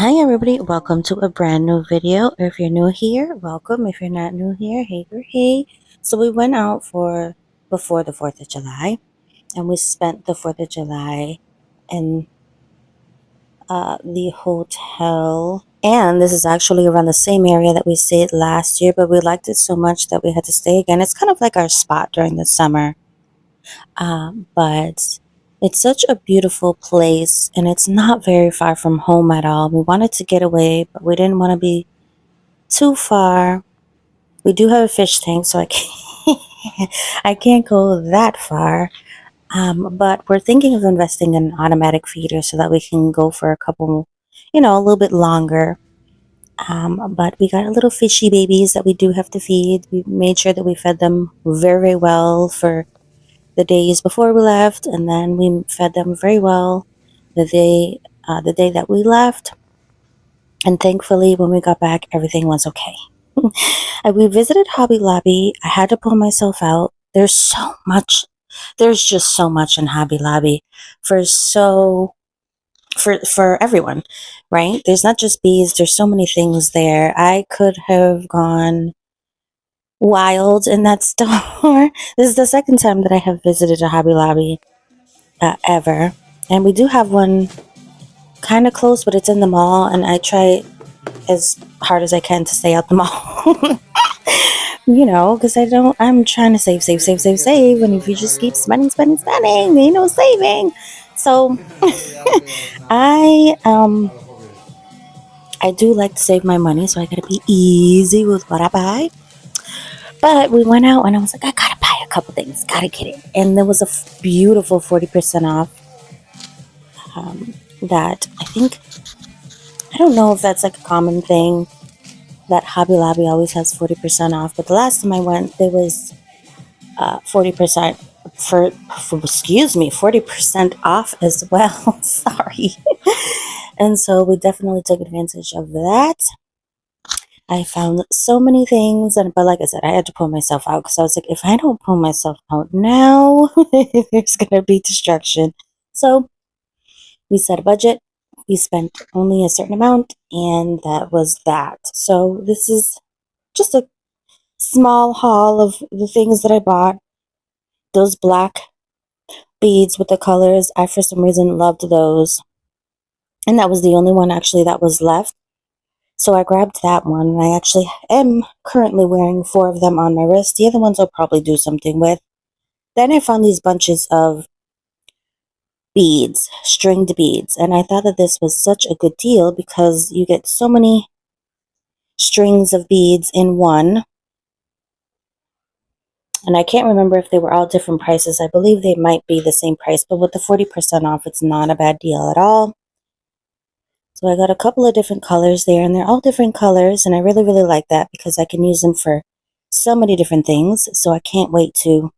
Hi everybody, welcome to a brand new video. If you're new here, welcome. If you're not new here, hey girl, hey. So we went out for before the 4th of July and we spent the 4th of July in the hotel. And this is actually around the same area that we stayed last year, but we liked it so much that we had to stay again. It's kind of like our spot during the summer. But it's such a beautiful place and it's not very far from home at all. We wanted to get away, but we didn't want to be too far. We do have a fish tank, so I can't, I can't go that far. But we're thinking of investing in an automatic feeder so that we can go for a couple, a little bit longer. But we got a little fishy babies that we do have to feed. We made sure that we fed them very well for the days before we left, and then we fed them very well the day that we left. And thankfully, when we got back, everything was okay. We visited Hobby Lobby. I had to pull myself out. There's just so much in Hobby Lobby for everyone, right? There's not just beads, there's so many things there. I could have gone wild in that store. This is the second time that I have visited a Hobby Lobby ever. And we do have one kind of close, but it's in the mall, and I try as hard as I can to stay out the mall. Because I'm trying to save. And if you just keep spending, ain't no saving. So I I do like to save my money, so I gotta be easy with what I buy. But we went out and I was like, I gotta buy a couple things, gotta get it. And there was a beautiful 40% off that I don't know if that's like a common thing that Hobby Lobby always has 40% off, but the last time I went, there was 40% excuse me, 40% off as well. Sorry. And so we definitely took advantage of that. I found so many things, but like I said, I had to pull myself out because I was like, if I don't pull myself out now, there's gonna be destruction. So we set a budget. We spent only a certain amount, and that was that. So this is just a small haul of the things that I bought. Those black beads with the colors, I for some reason loved those. And that was the only one actually that was left. So I grabbed that one, and I actually am currently wearing 4 of them on my wrist. The other ones I'll probably do something with. Then I found these bunches of beads, stringed beads, and I thought that this was such a good deal because you get so many strings of beads in one. And I can't remember if they were all different prices. I believe they might be the same price, but with the 40% off, it's not a bad deal at all. So I got a couple of different colors there, and they're all different colors, and I really, really like that because I can use them for so many different things. So I can't wait to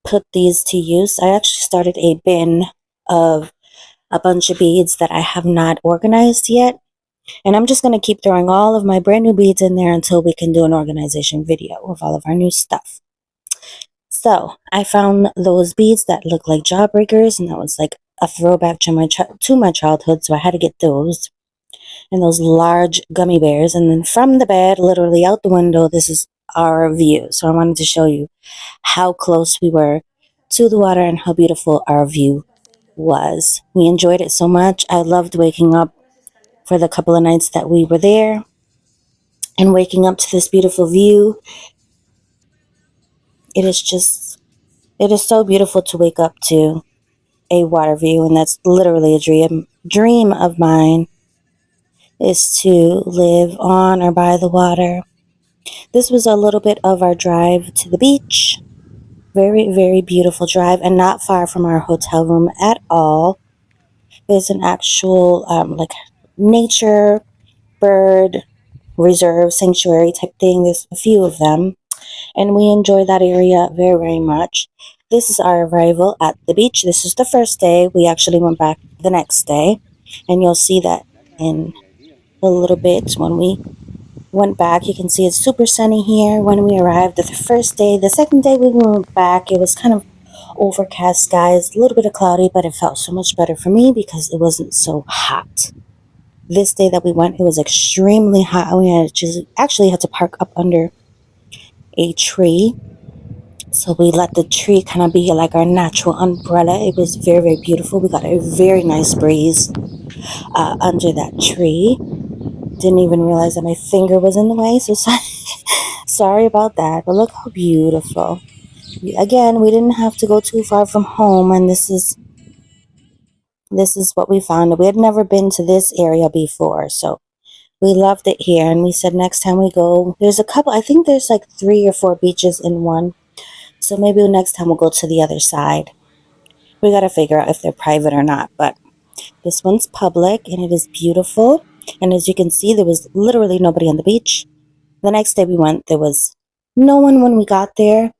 put these to use. I actually started a bin of a bunch of beads that I have not organized yet. And I'm just going to keep throwing all of my brand new beads in there until we can do an organization video of all of our new stuff. So I found those beads that look like jawbreakers, and that was like a throwback to my childhood, so I had to get those. And those large gummy bears, and then from the bed, literally out the window, this is our view. So I wanted to show you how close we were to the water and how beautiful our view was. We enjoyed it so much. I loved waking up for the couple of nights that we were there and waking up to this beautiful view. It is so beautiful to wake up to a water view, and that's literally a dream of mine, is to live on or by the water. This was a little bit of our drive to the beach. Very, very beautiful drive, and not far from our hotel room at all. There's an actual like nature bird reserve sanctuary type thing. There's a few of them, and we enjoy that area very, very much. This is our arrival at the beach. This is the first day. We actually went back the next day, and you'll see that in a little bit when we went back. You can see it's super sunny here when we arrived the first day. The second day we went back, it was kind of overcast skies, a little bit of cloudy, but it felt so much better for me because it wasn't so hot. This day that we went, it was extremely hot. We had actually had to park up under a tree. So we let the tree kind of be like our natural umbrella. It was very, very beautiful. We got a very nice breeze under that tree. Didn't even realize that my finger was in the way. So sorry about that. But look how beautiful. Again, we didn't have to go too far from home, and this is what we found. We had never been to this area before, so we loved it here. And we said next time we go, there's a couple, I think there's like 3 or 4 beaches in one, so maybe next time we'll go to the other side. We got to figure out if they're private or not, but this one's public and it is beautiful. And as you can see, there was literally nobody on the beach. The next day we went, there was no one when we got there.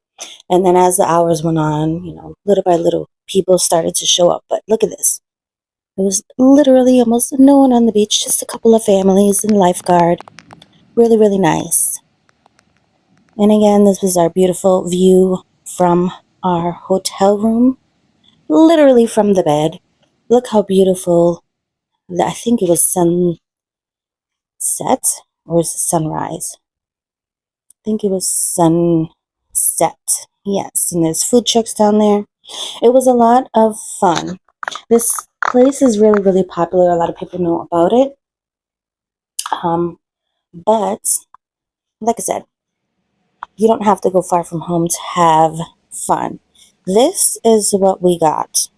And then as the hours went on, little by little, people started to show up. But look at this. There was literally almost no one on the beach, just a couple of families and lifeguard. Really, really nice. And again, this was our beautiful view from our hotel room, literally from the bed. Look how beautiful. I think it was sunset or was it sunrise? I think it was sunset. Yes, and there's food trucks down there. It was a lot of fun. This place is really, really popular. A lot of people know about it. But like I said, you don't have to go far from home to have fun. This is what we got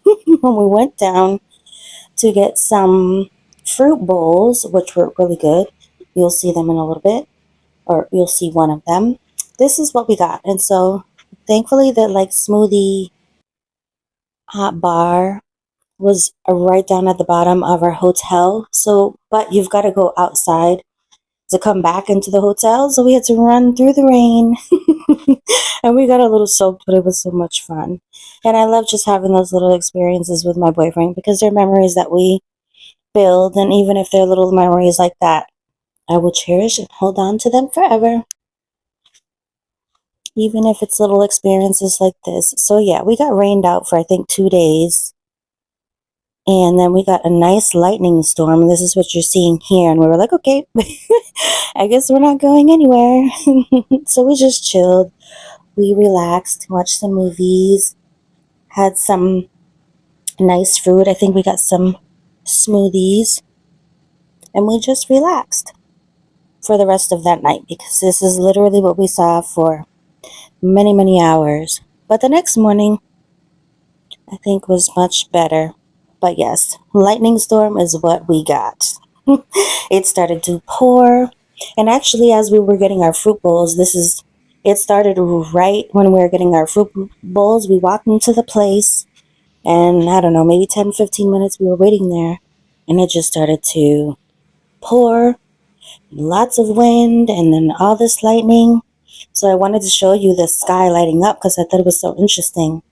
when we went down to get some fruit bowls, which were really good. You'll see them in a little bit, or you'll see one of them. This is what we got. And so thankfully the like smoothie hot bar was right down at the bottom of our hotel. So, but you've got to go outside to come back into the hotel. So we had to run through the rain and we got a little soaked, but it was so much fun. And I love just having those little experiences with my boyfriend because they're memories that we build. And even if they're little memories like that, I will cherish and hold on to them forever. Even if it's little experiences like this. So yeah, we got rained out for I think 2 days. And then we got a nice lightning storm. This is what you're seeing here. And we were like, okay, I guess we're not going anywhere. So we just chilled. We relaxed, watched some movies, had some nice food. I think we got some smoothies. And we just relaxed for the rest of that night because this is literally what we saw for many, many hours. But the next morning, I think was much better. But yes, lightning storm is what we got. It started to pour. And actually, as we were getting our fruit bowls, it started right when we were getting our fruit bowls. We walked into the place, and I don't know, maybe 10, 15 minutes we were waiting there, and it just started to pour. Lots of wind, and then all this lightning. So I wanted to show you the sky lighting up because I thought it was so interesting.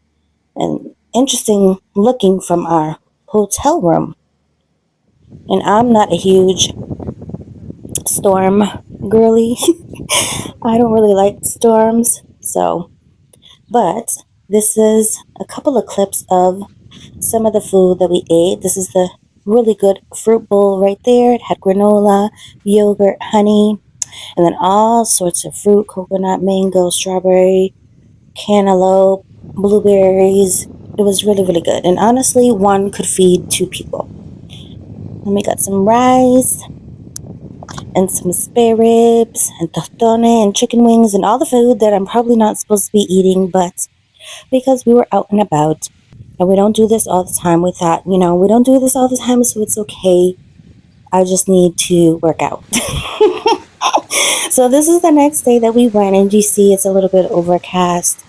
And interesting looking from our hotel room. And I'm not a huge storm girly. I don't really like storms. But this is a couple of clips of some of the food that we ate. This is the really good fruit bowl right there. It had granola, yogurt, honey, and then all sorts of fruit, coconut, mango, strawberry, cantaloupe, blueberries. It was really, really good. And honestly, one could feed 2 people. And we got some rice and some spare ribs and tostone and chicken wings and all the food that I'm probably not supposed to be eating, but because we were out and about and we don't do this all the time, we thought, we don't do this all the time, so it's okay. I just need to work out. So this is the next day that we went, and you see it's a little bit overcast.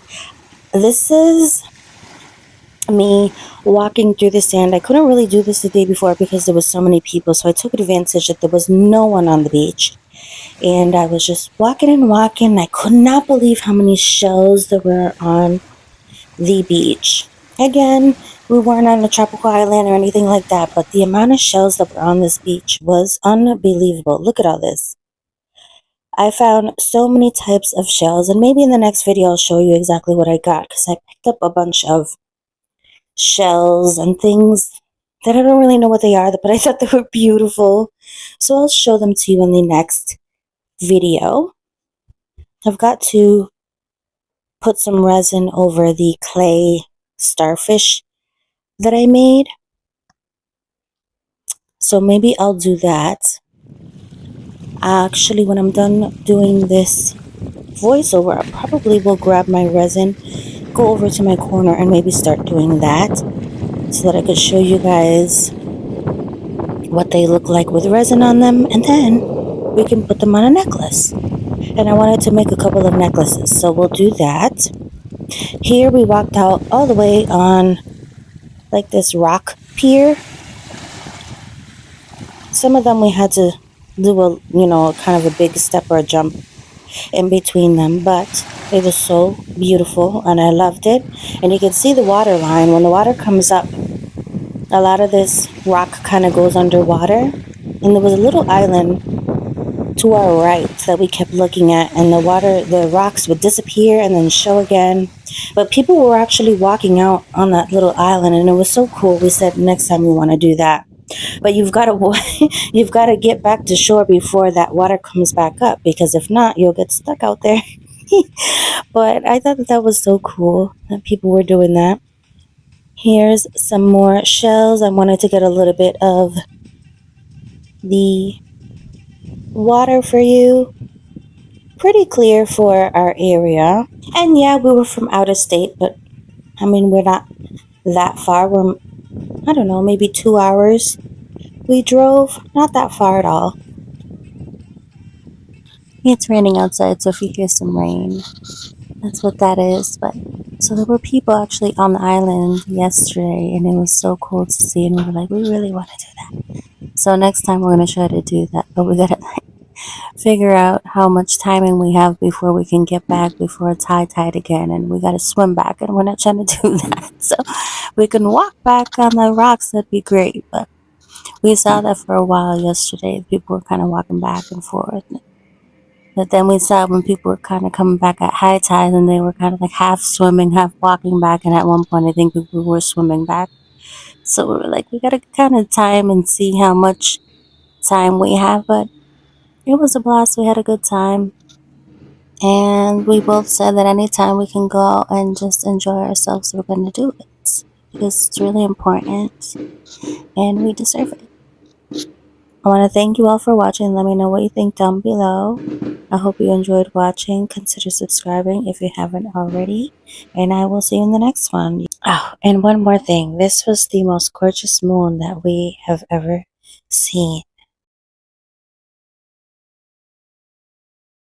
This is me walking through the sand. I couldn't really do this the day before because there was so many people, so I took advantage that there was no one on the beach, and I was just walking and walking. I could not believe how many shells there were on the beach. Again, we weren't on a tropical island or anything like that, but the amount of shells that were on this beach was unbelievable. Look at all this. I found so many types of shells, and maybe in the next video I'll show you exactly what I got because I picked up a bunch of shells and things that I don't really know what they are, but I thought they were beautiful. So I'll show them to you in the next video. I've got to put some resin over the clay starfish that I made. So maybe I'll do that. Actually, when I'm done doing this voiceover, I probably will grab my resin, go over to my corner, and maybe start doing that so that I could show you guys what they look like with resin on them, and then we can put them on a necklace. And I wanted to make a couple of necklaces, so we'll do that. Here we walked out all the way on like this rock pier. Some of them we had to do a, kind of a big step or a jump in between them, but it was so beautiful and I loved it. And you can see the water line. When the water comes up, a lot of this rock kind of goes underwater. And there was a little island to our right that we kept looking at, and the rocks would disappear and then show again. But people were actually walking out on that little island, and it was so cool. We said next time we want to do that. But you've got to get back to shore before that water comes back up, because if not, you'll get stuck out there. But I thought that was so cool that people were doing that. Here's some more shells. I wanted to get a little bit of the water for you. Pretty clear for our area. And yeah, we were from out of state, but I mean, we're not that far. We're, I don't know, maybe 2 hours we drove. Not that far at all. It's raining outside, so if you hear some rain, that's what that is. But so there were people actually on the island yesterday, and it was so cool to see. And we were like, we really want to do that. So next time we're gonna try to do that, but we gotta figure out how much timing we have before we can get back before it's high tide again, and we gotta swim back, and we're not trying to do that. So we can walk back on the rocks, that'd be great. But we saw that for a while yesterday. People were kind of walking back and forth. But then we saw when people were kind of coming back at high tide, and they were kind of like half swimming, half walking back. And at one point, I think people were swimming back. So we were like, we got to kind of time and see how much time we have. But it was a blast. We had a good time. And we both said that anytime we can go out and just enjoy ourselves, we're going to do it. Because it's really important. And we deserve it. I want to thank you all for watching. Let me know what you think down below. I hope you enjoyed watching. Consider subscribing if you haven't already. And I will see you in the next one. Oh, and one more thing. This was the most gorgeous moon that we have ever seen.